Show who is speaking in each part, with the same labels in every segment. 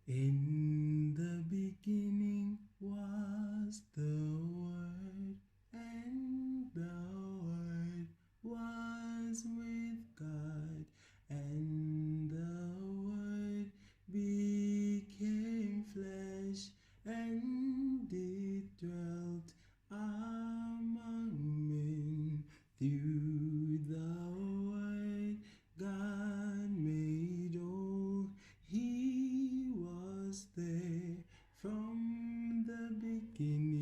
Speaker 1: In the beginning was the Word, and the Word was with God, and the Word became flesh, and it dwelt among men. Through the Word God made all. He was there from the beginning.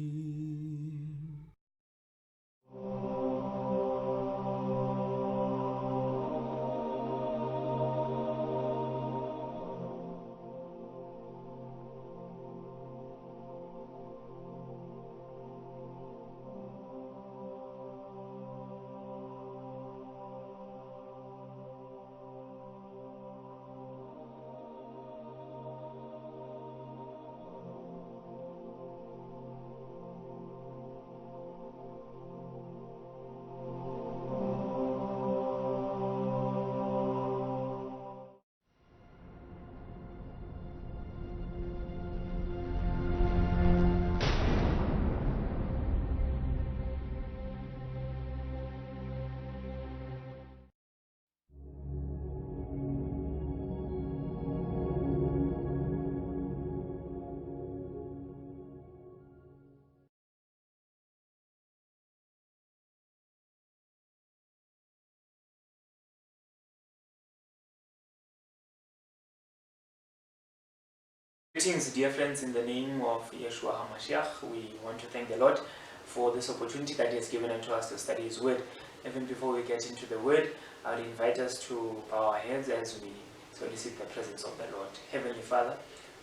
Speaker 2: Greetings, dear friends, in the name of Yeshua HaMashiach. We want to thank the Lord for this opportunity that He has given unto us to study His Word. Even before we get into the Word, I would invite us to bow our heads as we solicit the presence of the Lord. Heavenly Father,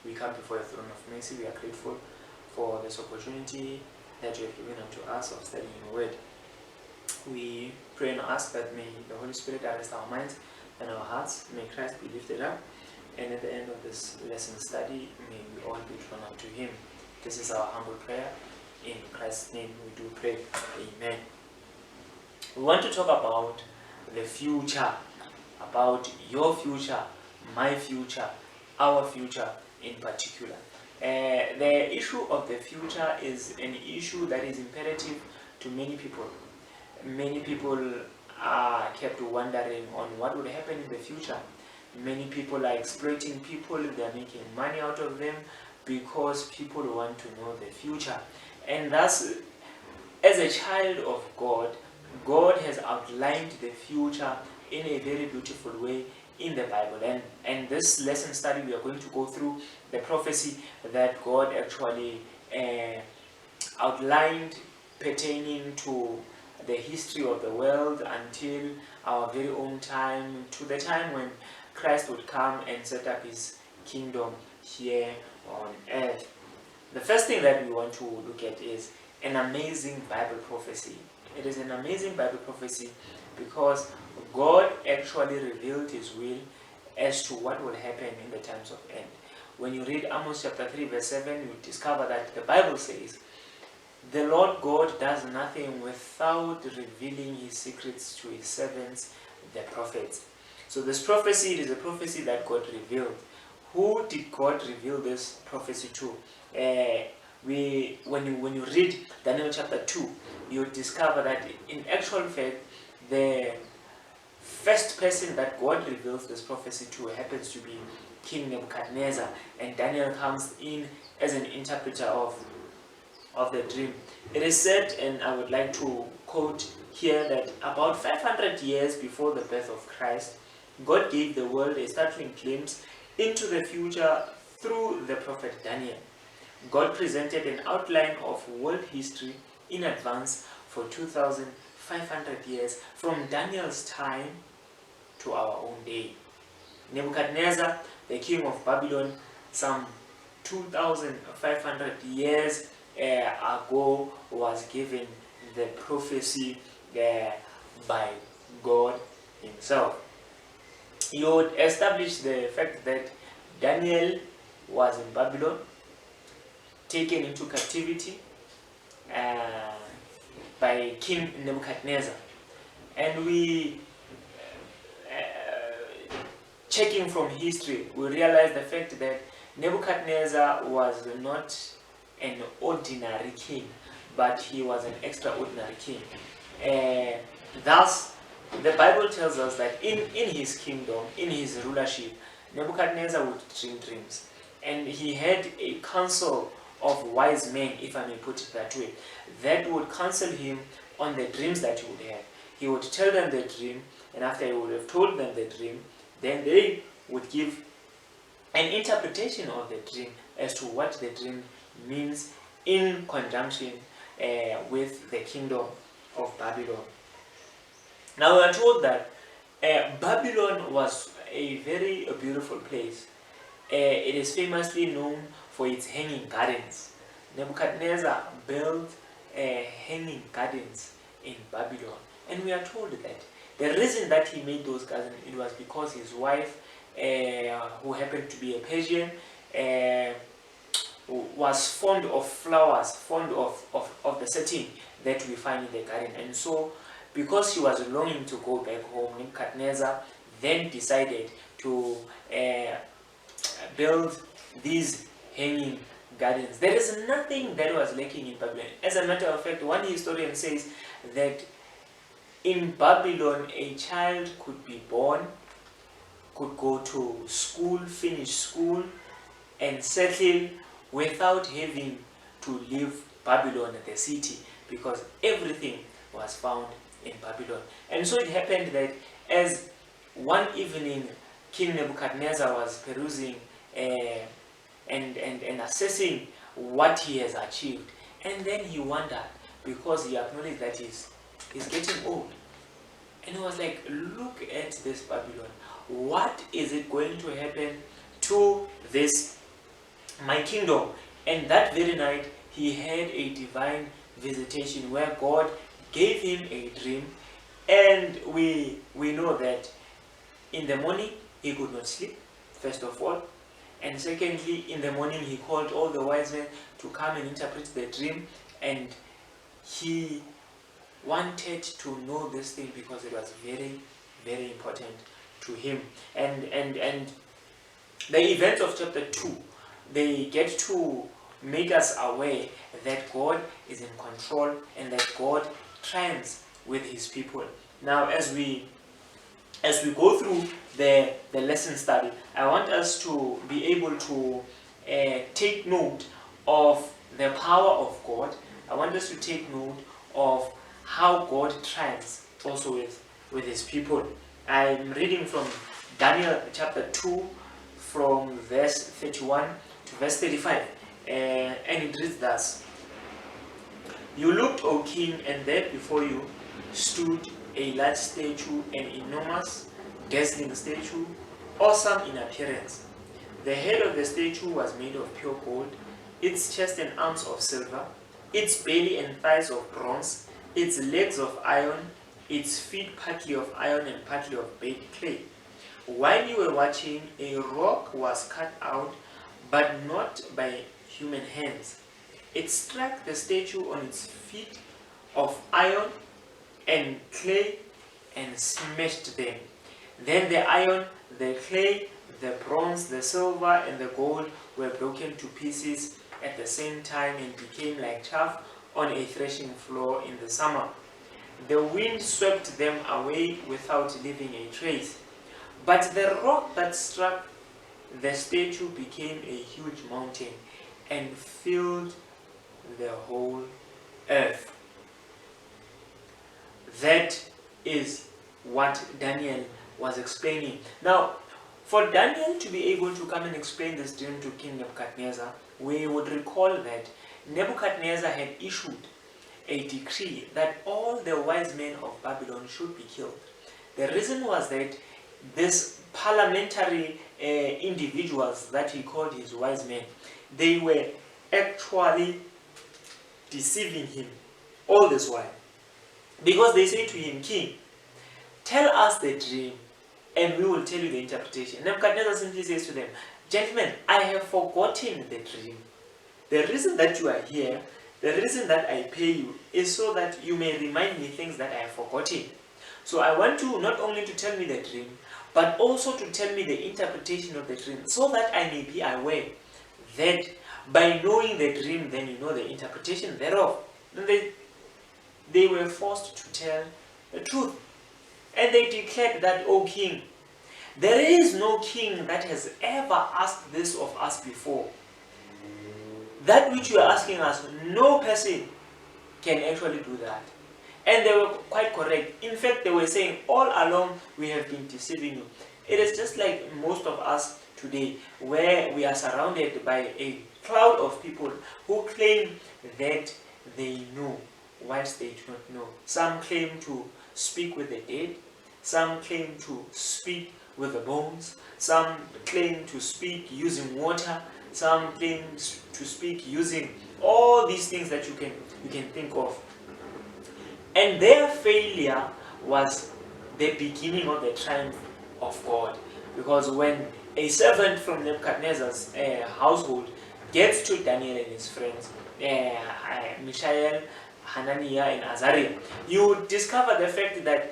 Speaker 2: we come before your throne of mercy. We are grateful for this opportunity that you have given unto us of studying your Word. We pray and ask that may the Holy Spirit arrest our minds and our hearts. May Christ be lifted up. And at the end of this lesson study, may we all be drawn up to Him. This is our humble prayer. In Christ's name we do pray. Amen. We want to talk about the future, about your future, my future, our future in particular. The issue of the future is an issue that is imperative to many people. Many people are kept wondering on what would happen in the future. Many people are exploiting people, they are making money out of them because people want to know the future. And thus, as a child of God, God has outlined the future in a very beautiful way in the Bible. And this lesson study, we are going to go through the prophecy that God actually outlined pertaining to the history of the world until our very own time, to the time when Christ would come and set up His kingdom here on earth. The first thing that we want to look at is an amazing Bible prophecy. It is an amazing Bible prophecy because God actually revealed His will as to what will happen in the times of end. When you read Amos chapter 3 verse 7, you discover that the Bible says, "The Lord God does nothing without revealing His secrets to His servants, the prophets." So this prophecy, it is a prophecy that God revealed. Who did God reveal this prophecy to? When you read Daniel chapter 2, you discover that in actual fact, the first person that God reveals this prophecy to happens to be King Nebuchadnezzar, and Daniel comes in as an interpreter of the dream. It is said, and I would like to quote here, that about 500 years before the birth of Christ, God gave the world a startling glimpse into the future through the prophet Daniel. God presented an outline of world history in advance for 2,500 years from Daniel's time to our own day. Nebuchadnezzar, the king of Babylon, some 2,500 years ago, was given the prophecy by God Himself. He would establish the fact that Daniel was in Babylon, taken into captivity by King Nebuchadnezzar. And we, checking from history, we realize the fact that Nebuchadnezzar was not an ordinary king, but he was an extraordinary king. Thus, the Bible tells us that in his kingdom, in his rulership, Nebuchadnezzar would dream dreams. And he had a council of wise men, if I may put it that way, that would counsel him on the dreams that he would have. He would tell them the dream, and after he would have told them the dream, then they would give an interpretation of the dream as to what the dream means in conjunction with the kingdom of Babylon. Now we are told that Babylon was a very beautiful place. It is famously known for its hanging gardens. Nebuchadnezzar built hanging gardens in Babylon. And we are told that the reason that he made those gardens, it was because his wife, who happened to be a Persian, was fond of flowers, fond of the setting that we find in the garden. And so, because she was longing to go back home, Nebuchadnezzar then decided to build these hanging gardens. There is nothing that was lacking in Babylon. As a matter of fact, one historian says that in Babylon, a child could be born, could go to school, finish school, and settle without having to leave Babylon, the city, because everything was found in Babylon. And so it happened that as one evening King Nebuchadnezzar was perusing and assessing what he has achieved, and then he wondered, because he acknowledged that he's getting old, and he was like, look at this Babylon, what is it going to happen to this my kingdom? And that very night he had a divine visitation where God gave him a dream, and we know that in the morning he could not sleep, first of all, and secondly, in the morning he called all the wise men to come and interpret the dream, and he wanted to know this thing because it was very, very important to him. And the events of chapter 2, they get to make us aware that God is in control and that God triumphs with his people. Now, as we go through the lesson study, I want us to be able to take note of the power of God. I want us to take note of how God triumphs also with his people. I'm reading from Daniel chapter 2 from verse 31 to verse 35, and it reads thus: You looked, O king, and there before you stood a large statue, an enormous, dazzling statue, awesome in appearance. The head of the statue was made of pure gold, its chest and arms of silver, its belly and thighs of bronze, its legs of iron, its feet partly of iron and partly of baked clay. While you were watching, a rock was cut out, but not by human hands. It struck the statue on its feet of iron and clay and smashed them. Then the iron, the clay, the bronze, the silver, and the gold were broken to pieces at the same time and became like chaff on a threshing floor in the summer. The wind swept them away without leaving a trace. But the rock that struck the statue became a huge mountain and filled the whole earth. That is what Daniel was explaining. Now, for Daniel to be able to come and explain this dream to King Nebuchadnezzar, we would recall that Nebuchadnezzar had issued a decree that all the wise men of Babylon should be killed. The reason was that these parliamentary individuals that he called his wise men, they were actually deceiving him all this while. Because they say to him, King, tell us the dream and we will tell you the interpretation. Nebuchadnezzar simply says to them, gentlemen, I have forgotten the dream. The reason that you are here, the reason that I pay you is so that you may remind me things that I have forgotten. So I want you not only to tell me the dream, but also to tell me the interpretation of the dream, so that I may be aware that by knowing the dream, then you know the interpretation thereof. And they were forced to tell the truth. And they declared that, O king, there is no king that has ever asked this of us before. That which you are asking us, no person can actually do that. And they were quite correct. In fact, they were saying, all along we have been deceiving you. It is just like most of us today, where we are surrounded by a crowd of people who claim that they know, whilst they do not know. Some claim to speak with the dead. Some claim to speak with the bones. Some claim to speak using water. Some claim to speak using all these things that you can think of. And their failure was the beginning of the triumph of God. Because when a servant from Nebuchadnezzar's household gets to Daniel and his friends, Mishael, Hananiah, and Azariah, you discover the fact that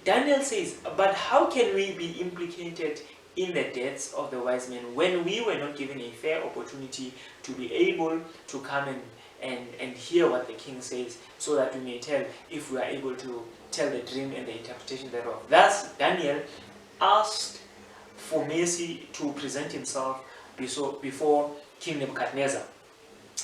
Speaker 2: Daniel says, but how can we be implicated in the deaths of the wise men when we were not given a fair opportunity to be able to come and hear what the king says, so that we may tell if we are able to tell the dream and the interpretation thereof. Thus, Daniel asked for mercy to present himself before King Nebuchadnezzar.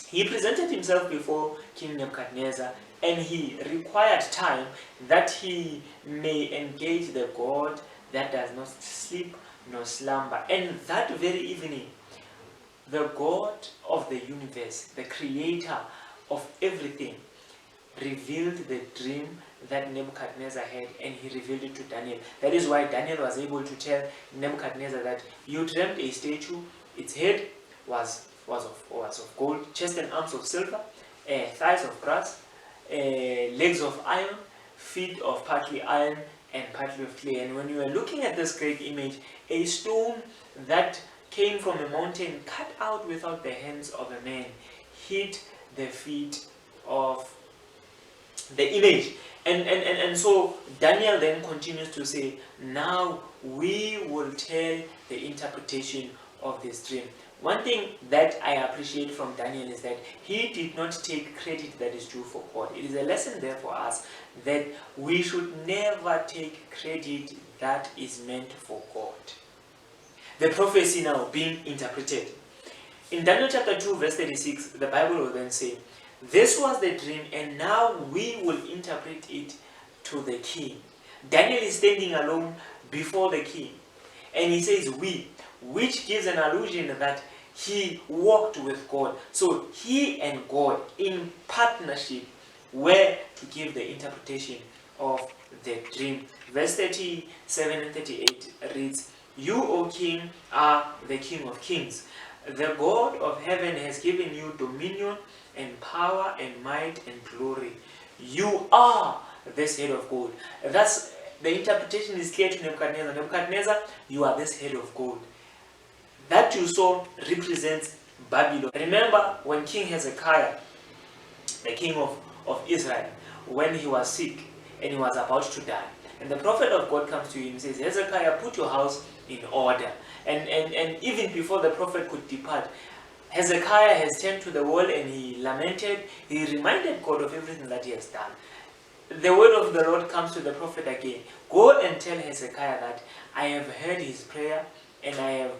Speaker 2: He presented himself before King Nebuchadnezzar, and he required time that he may engage the God that does not sleep nor slumber. And that very evening, the God of the universe, the creator of everything, revealed the dream that Nebuchadnezzar had, and he revealed it to Daniel. That is why Daniel was able to tell Nebuchadnezzar that you dreamt a statue, its head was of gold, chest and arms of silver, thighs of brass, legs of iron, feet of partly iron and partly of clay. And when you are looking at this great image, a stone that came from a mountain cut out without the hands of a man hit the feet of the image. And so Daniel then continues to say, now we will tell the interpretation of this dream. One thing that I appreciate from Daniel is that he did not take credit that is due for God. It is a lesson there for us that we should never take credit that is meant for God. The prophecy now being interpreted. In Daniel chapter 2 verse 36, the Bible will then say, this was the dream, and now we will interpret it to the king. Daniel is standing alone before the king, and he says we, which gives an allusion that he walked with God. So he and God in partnership were to give the interpretation of the dream. Verse 37 and 38 reads, you, O king, are the King of kings. The God of heaven has given you dominion and power and might and glory. You are this head of gold. Thus, the interpretation is clear to Nebuchadnezzar. Nebuchadnezzar, you are this head of gold. That you saw represents Babylon. Remember when King Hezekiah, the king of Israel, when he was sick and he was about to die, and the prophet of God comes to him and says, Hezekiah, put your house in order. And even before the prophet could depart, Hezekiah has turned to the wall and he lamented. He reminded God of everything that he has done. The word of the Lord comes to the prophet again. Go and tell Hezekiah that I have heard his prayer and I have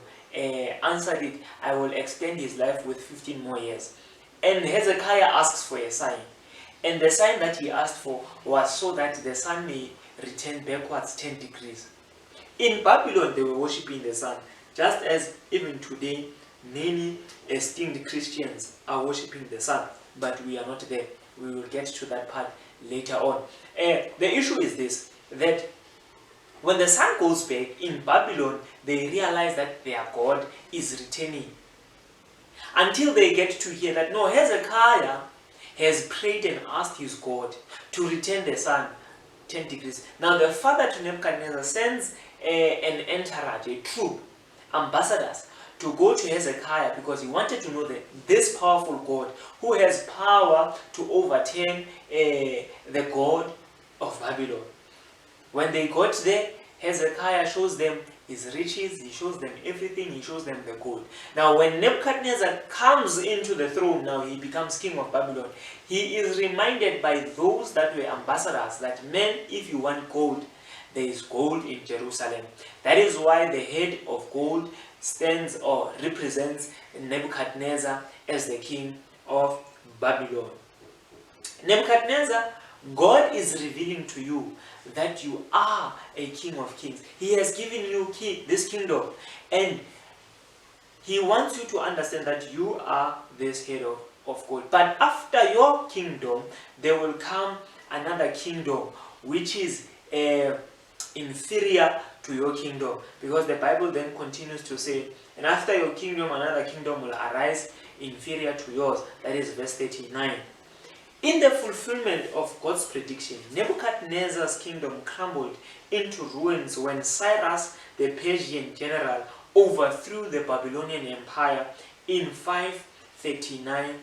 Speaker 2: answered it. I will extend his life with 15 more years. And Hezekiah asks for a sign. And the sign that he asked for was so that the sun may return backwards 10 degrees. In Babylon, they were worshipping the sun, just as even today, many esteemed Christians are worshipping the sun, but we are not there. We will get to that part later on. The issue is this, that when the sun goes back in Babylon, they realize that their God is returning. Until they get to hear that, no, Hezekiah has prayed and asked his God to return the sun 10 degrees. Now the father to Nebuchadnezzar sends an entourage, a troop, ambassadors, to go to Hezekiah because he wanted to know that this powerful God who has power to overturn the God of Babylon. When they got there, Hezekiah shows them his riches, he shows them everything, he shows them the gold. Now when Nebuchadnezzar comes into the throne, now he becomes king of Babylon, he is reminded by those that were ambassadors that, men, if you want gold, there is gold in Jerusalem. That is why the head of gold stands or represents Nebuchadnezzar as the king of Babylon. Nebuchadnezzar, God is revealing to you that you are a king of kings. He has given you this kingdom, and he wants you to understand that you are this head of gold. But after your kingdom, there will come another kingdom which is inferior to your kingdom, because the Bible then continues to say, and after your kingdom, another kingdom will arise inferior to yours. That is verse 39. In the fulfillment of God's prediction, Nebuchadnezzar's kingdom crumbled into ruins when Cyrus, the Persian general, overthrew the Babylonian Empire in 539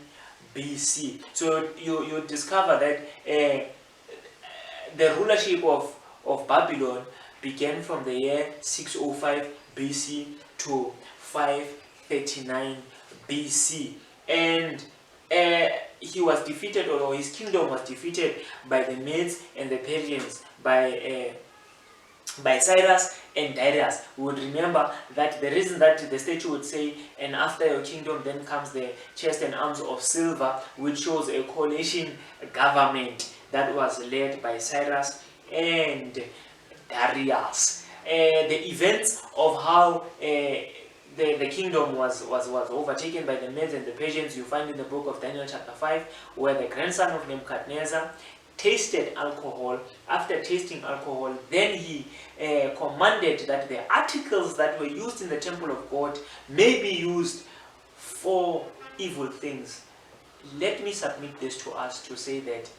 Speaker 2: BC. So you discover that the rulership of Babylon began from the year 605 BC to 539 BC. And he was defeated, or his kingdom was defeated by the Medes and the Persians, by Cyrus and Darius. We would remember that the reason that the statue would say, and after your kingdom then comes the chest and arms of silver, which shows a coalition government that was led by Cyrus and Darius. The events of how the kingdom was overtaken by the Medes and the Persians, you find in the book of Daniel chapter 5, where the grandson of Nebuchadnezzar tasted alcohol. After tasting alcohol, then he commanded that the articles that were used in the temple of God may be used for evil things. Let me submit this to us to say that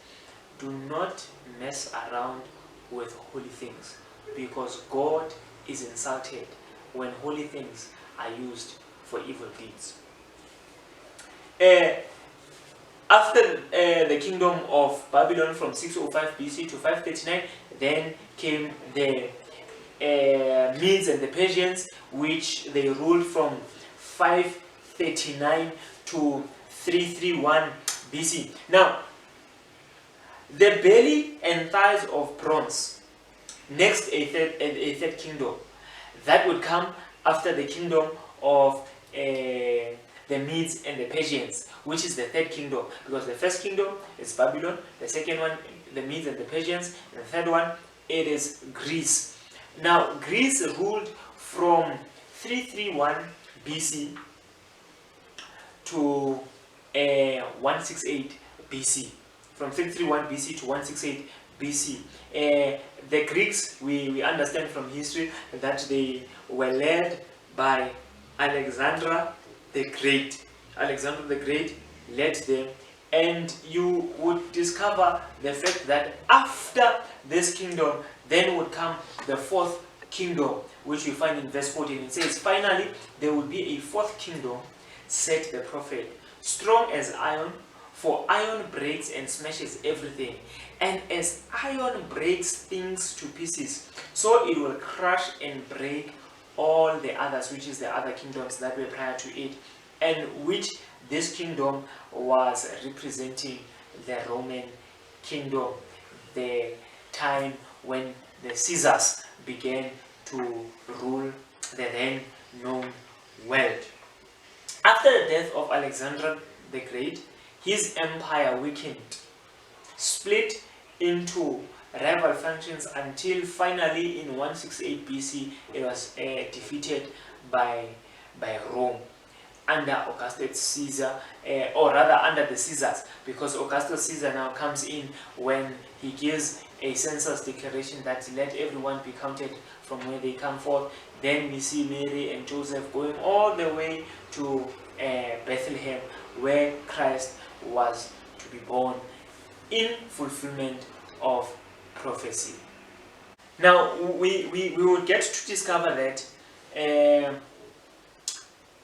Speaker 2: do not mess around with holy things, because God is insulted when holy things are used for evil deeds. After the kingdom of Babylon from 605 BC to 539, then came the Medes and the Persians, which they ruled from 539 to 331 BC. Now, the belly and thighs of bronze, next a third kingdom that would come after the kingdom of the Medes and the Persians, which is the third kingdom, because the first kingdom is Babylon, the second one the Medes and the Persians, and the third one it is Greece. Now Greece ruled from 331 BC to 168 BC. From 331 BC to 168 BC. The Greeks, we understand from history that they were led by Alexander the Great. Alexander the Great led them, and you would discover the fact that after this kingdom then would come the fourth kingdom, which you find in verse 14. It says, finally there will be a fourth kingdom, said the prophet, strong as iron, for iron breaks and smashes everything, and as iron breaks things to pieces, so it will crush and break all the others, which is the other kingdoms that were prior to it, and which this kingdom was representing the Roman kingdom, the time when the Caesars began to rule the then known world. After the death of Alexander the Great, his empire weakened, split into rival factions, until finally in 168 BC it was defeated by Rome under Augustus Caesar, or rather under the Caesars, because Augustus Caesar now comes in when he gives a census declaration that let everyone be counted from where they come forth. Then we see Mary and Joseph going all the way to Bethlehem, where Christ was to be born in fulfillment of prophecy. Now we would get to discover that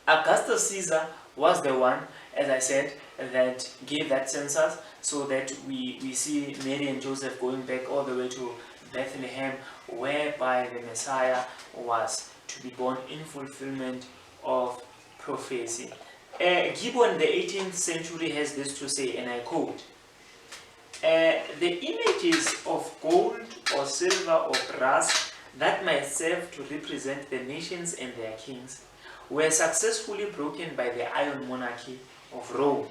Speaker 2: Augustus Caesar was the one, as I said, that gave that census, so that we see Mary and Joseph going back all the way to Bethlehem, whereby the Messiah was to be born in fulfillment of prophecy. Gibbon, the 18th century, has this to say, and I quote, the images of gold or silver or brass that might serve to represent the nations and their kings were successfully broken by the Iron Monarchy of Rome.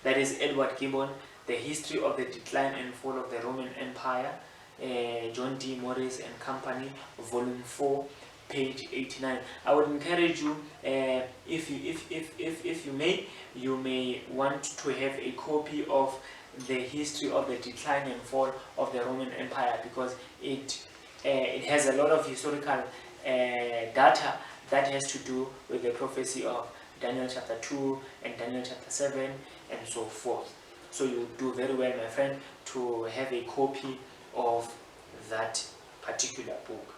Speaker 2: That is Edward Gibbon, The History of the Decline and Fall of the Roman Empire, John D. Morris and Company, Volume 4, page 89. I would encourage you, if you may want to have a copy of the history of the decline and fall of the Roman Empire, because it has a lot of historical data that has to do with the prophecy of Daniel chapter 2 and Daniel chapter 7 and so forth. So you do very well, my friend, to have a copy of that particular book.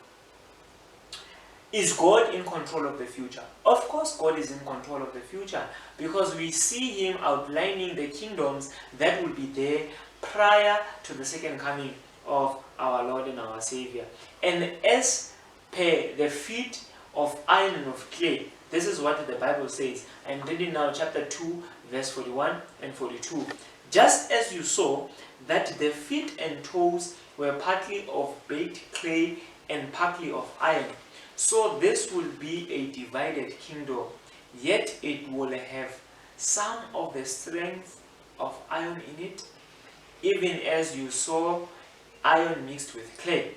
Speaker 2: Is God in control of the future? Of course God is in control of the future, because we see him outlining the kingdoms that will be there prior to the second coming of our Lord and our Savior. And as per the feet of iron and of clay, this is what the Bible says. I'm reading now chapter 2 verse 41 and 42. Just as you saw that the feet and toes were partly of baked clay and partly of iron, so this will be a divided kingdom, yet it will have some of the strength of iron in it, even as you saw iron mixed with clay.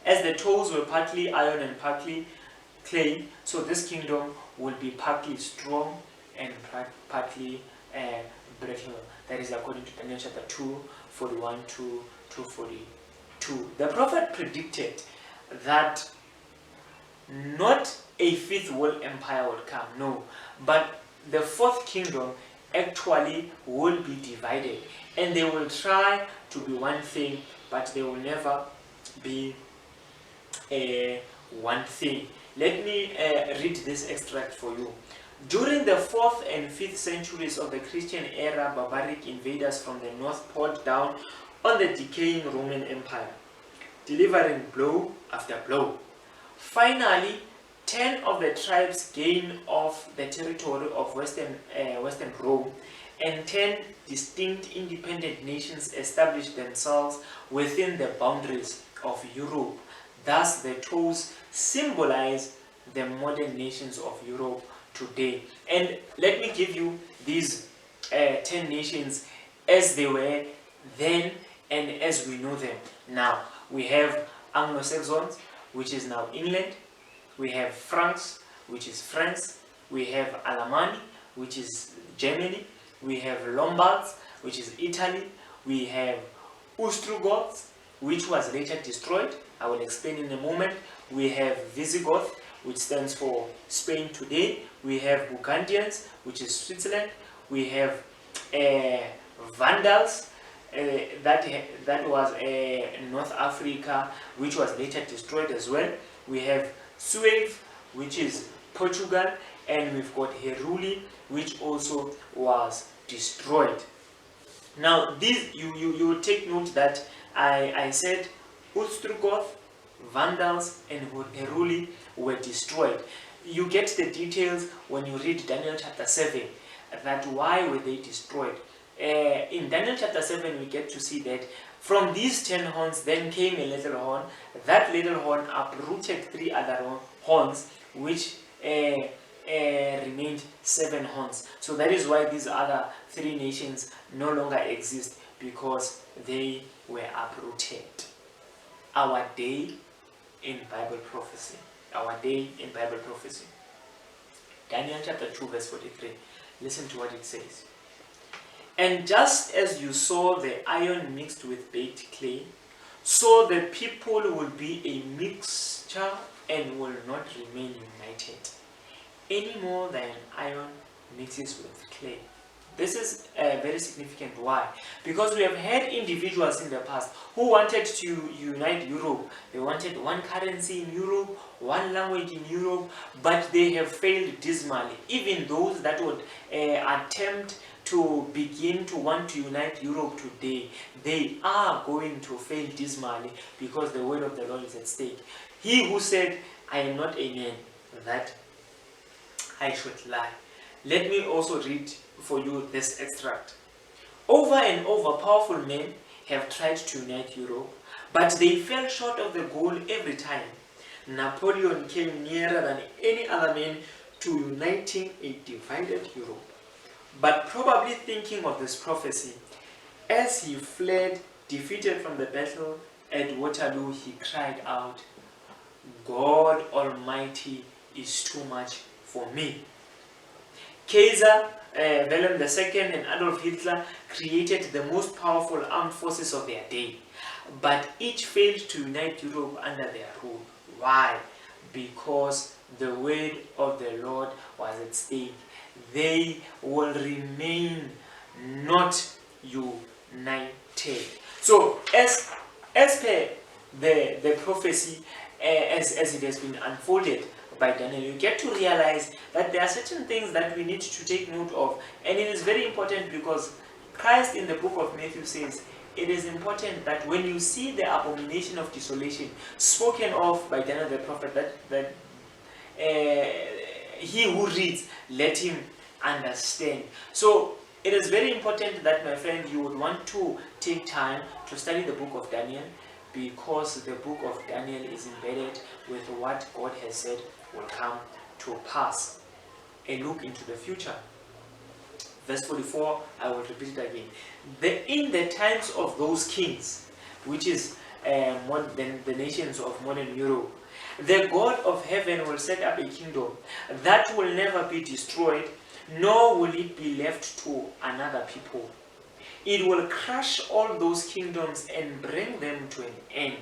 Speaker 2: As the toes were partly iron and partly clay, so this kingdom will be partly strong and partly brittle. That is according to Daniel chapter 2, 41 to 42. The prophet predicted that not a fifth world empire would come, no, but the fourth kingdom actually will be divided, and they will try to be one thing, but they will never be one thing. Let me read this extract for you. During the 4th and 5th centuries of the Christian era, barbaric invaders from the north poured down on the decaying Roman Empire, delivering blow after blow. Finally, 10 of the tribes gained off the territory of Western Rome, and 10 distinct independent nations established themselves within the boundaries of Europe. Thus, the toes symbolize the modern nations of Europe today. And let me give you these 10 nations as they were then and as we know them now. We have Anglo-Saxons, which is now England. We have Franks, which is France. We have Alemanni, which is Germany. We have Lombards, which is Italy. We have Ostrogoths, which was later destroyed. I will explain in a moment. We have Visigoth, which stands for Spain today. We have Burgundians, which is Switzerland. We have Vandals, that was North Africa, which was later destroyed as well. We have Suev, which is Portugal, and we've got Heruli, which also was destroyed. Now, these you take note that I said Ostrogoth, Vandals, and Heruli were destroyed. You get the details when you read Daniel chapter 7, that why were they destroyed. In Daniel chapter 7, we get to see that from these 10 horns then came a little horn. That little horn uprooted 3 other horns, which remained 7 horns. So that is why these other 3 nations no longer exist, because they were uprooted. Our day in Bible prophecy. Our day in Bible prophecy. Daniel chapter 2 verse 43. Listen to what it says. And just as you saw the iron mixed with baked clay, so the people will be a mixture and will not remain united, any more than iron mixes with clay. This is very significant. Why? Because we have had individuals in the past who wanted to unite Europe. They wanted one currency in Europe, one language in Europe, but they have failed dismally. Even those that would attempt to begin to want to unite Europe today, they are going to fail dismally because the word of the Lord is at stake. He who said, I am not a man, that I should lie. Let me also read for you this extract. Over and over, powerful men have tried to unite Europe, but they fell short of the goal every time. Napoleon came nearer than any other man to uniting a divided Europe. But probably thinking of this prophecy, as he fled, defeated from the battle at Waterloo, he cried out, God Almighty is too much for me. Kaiser Wilhelm II and Adolf Hitler created the most powerful armed forces of their day, but each failed to unite Europe under their rule. Why? Because the word of the Lord was at stake. They will remain not united. So, as per the prophecy, as it has been unfolded by Daniel, you get to realize that there are certain things that we need to take note of, and it is very important because Christ in the book of Matthew says it is important that when you see the abomination of desolation spoken of by Daniel the prophet, that he who reads, let him understand. So it is very important that, my friend, you would want to take time to study the book of Daniel, because the book of Daniel is embedded with what God has said will come to pass. A look into the future. Verse 44, I will repeat it again. In the times of those kings, which is the nations of modern Europe, the God of heaven will set up a kingdom that will never be destroyed, nor will it be left to another people. It will crush all those kingdoms and bring them to an end,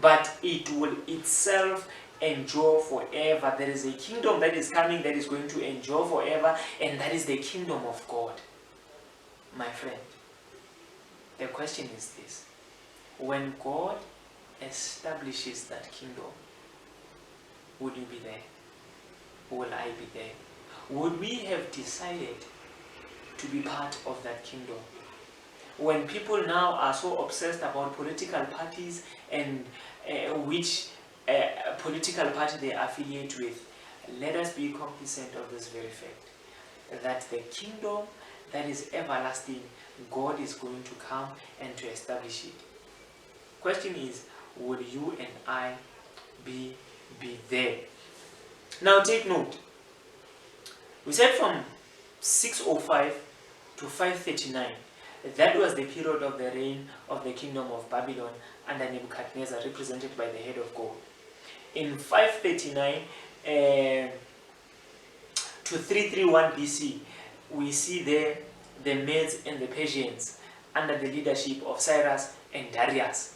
Speaker 2: but it will itself endure forever. There is a kingdom that is coming that is going to endure forever, and that is the kingdom of God. My friend, the question is this: when God establishes that kingdom, would you be there? Will I be there? Would we have decided to be part of that kingdom? When people now are so obsessed about political parties and which political party they affiliate with, let us be cognizant of this very fact, that the kingdom that is everlasting, God is going to come and to establish it. Question is, would you and I be there? Now take note. We said from 605 to 539, that was the period of the reign of the kingdom of Babylon under Nebuchadnezzar, represented by the head of gold. In 539 to 331 BC, we see there the Medes and the Persians under the leadership of Cyrus and Darius.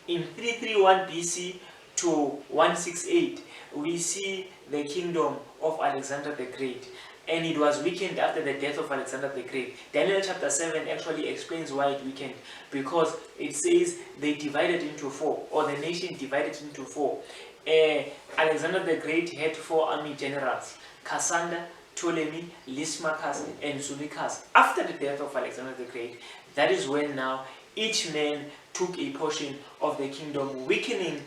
Speaker 2: In 331 BC to 168, we see the kingdom of Alexander the Great, and it was weakened after the death of Alexander the Great. Daniel chapter 7 actually explains why it weakened, because it says they divided into four, or the nation divided into four. Alexander the Great had 4 army generals: Cassander, Ptolemy, Lysimachus, and Seleucus. After the death of Alexander the Great, that is when now each man took a portion of the kingdom, weakening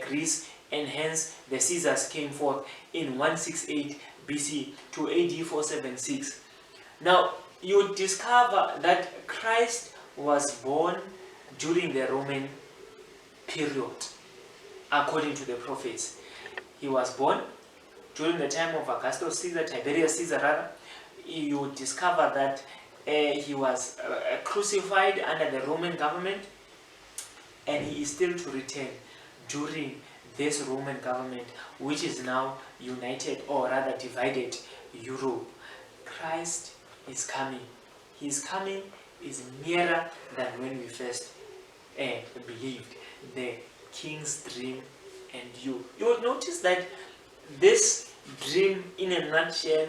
Speaker 2: Greece, and hence the Caesars came forth in 168 BC to AD 476. Now, you discover that Christ was born during the Roman period, according to the prophets. He was born during the time of Augustus Caesar, Tiberius Caesar rather. You discover that he was crucified under the Roman government, and he is still to return during this Roman government, which is now united, or rather divided, Europe. Christ is coming. His coming is nearer than when we first believed. The king's dream and you. You will notice that this dream, in a nutshell,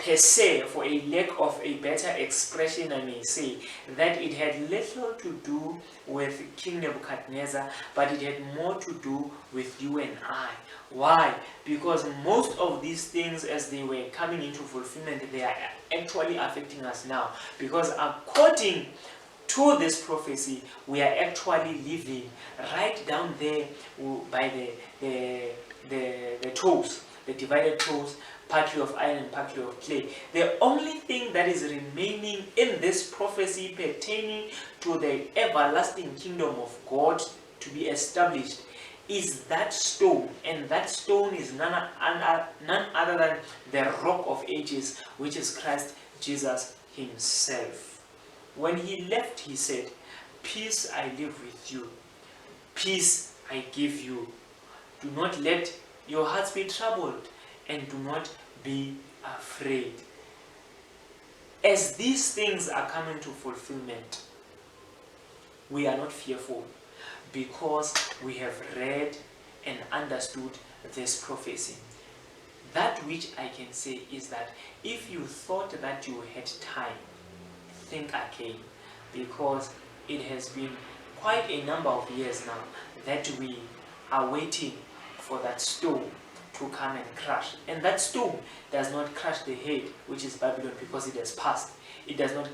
Speaker 2: per se, for a lack of a better expression, I may say, that it had little to do with King Nebuchadnezzar, but it had more to do with you and I. Why? Because most of these things, as they were coming into fulfillment, they are actually affecting us now. Because according to this prophecy, we are actually living right down there by the toes, the divided toes, partly of iron and partly of clay. The only thing that is remaining in this prophecy pertaining to the everlasting kingdom of God to be established is that stone, and that stone is none other than the rock of ages, which is Christ Jesus himself. When he left, he said, "Peace I live with you, peace I give you. Do not let your hearts be troubled, and do not be afraid." As these things are coming to fulfillment, we are not fearful, because we have read and understood this prophecy. That which I can say is that if you thought that you had time, think again, because it has been quite a number of years now that we are waiting for that stone to come and crush. And that stone does not crush the head, which is Babylon, because it has passed. It does not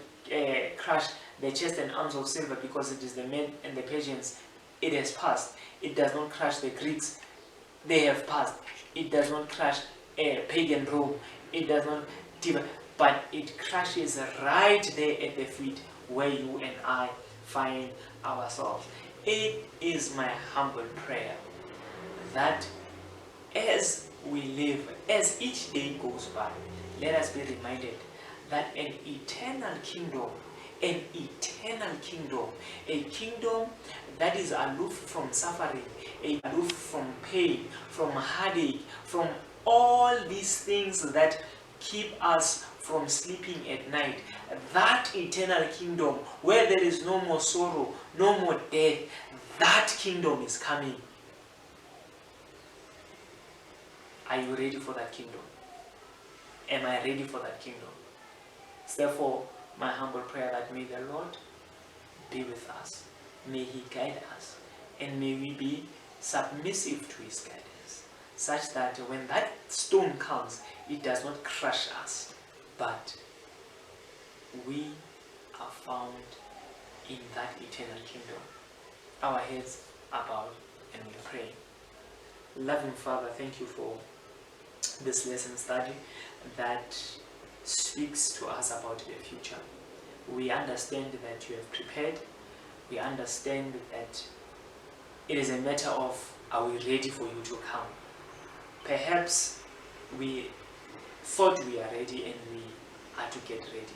Speaker 2: crush the chest and arms of silver, because it is the Med and the Persians. It has passed. It does not crush the Greeks. They have passed. It does not crush pagan Rome. It does not, but it crashes right there at the feet where you and I find ourselves. It is my humble prayer that as we live, as each day goes by, let us be reminded that an eternal kingdom, a kingdom that is aloof from suffering, aloof from pain, from heartache, from all these things that keep us from sleeping at night. That eternal kingdom where there is no more sorrow, no more death, that kingdom is coming. Are you ready for that kingdom? Am I ready for that kingdom? Therefore, my humble prayer that may the Lord be with us. May he guide us. And may we be submissive to his guidance, such that when that stone comes, it does not crush us, but we are found in that eternal kingdom. Our heads are bowed and we pray. Loving Father, thank you for this lesson study that speaks to us about the future. We understand that you have prepared. We understand that it is a matter of, are we ready for you to come? Perhaps we thought we are ready and we are to get ready.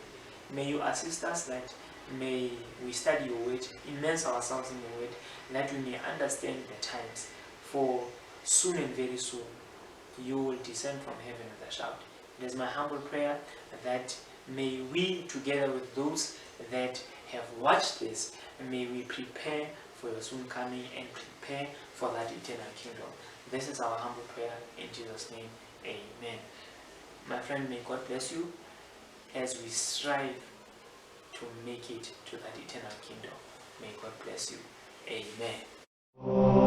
Speaker 2: May you assist us, that may we study your word, immerse ourselves in your word, that we may understand the times. For soon and very soon, you will descend from heaven with a shout. It is my humble prayer that may we, together with those that have watched this, may we prepare for your soon coming and prepare for that eternal kingdom. This is our humble prayer in Jesus' name. Amen. My friend, may God bless you as we strive to make it to that eternal kingdom. May God bless you. Amen.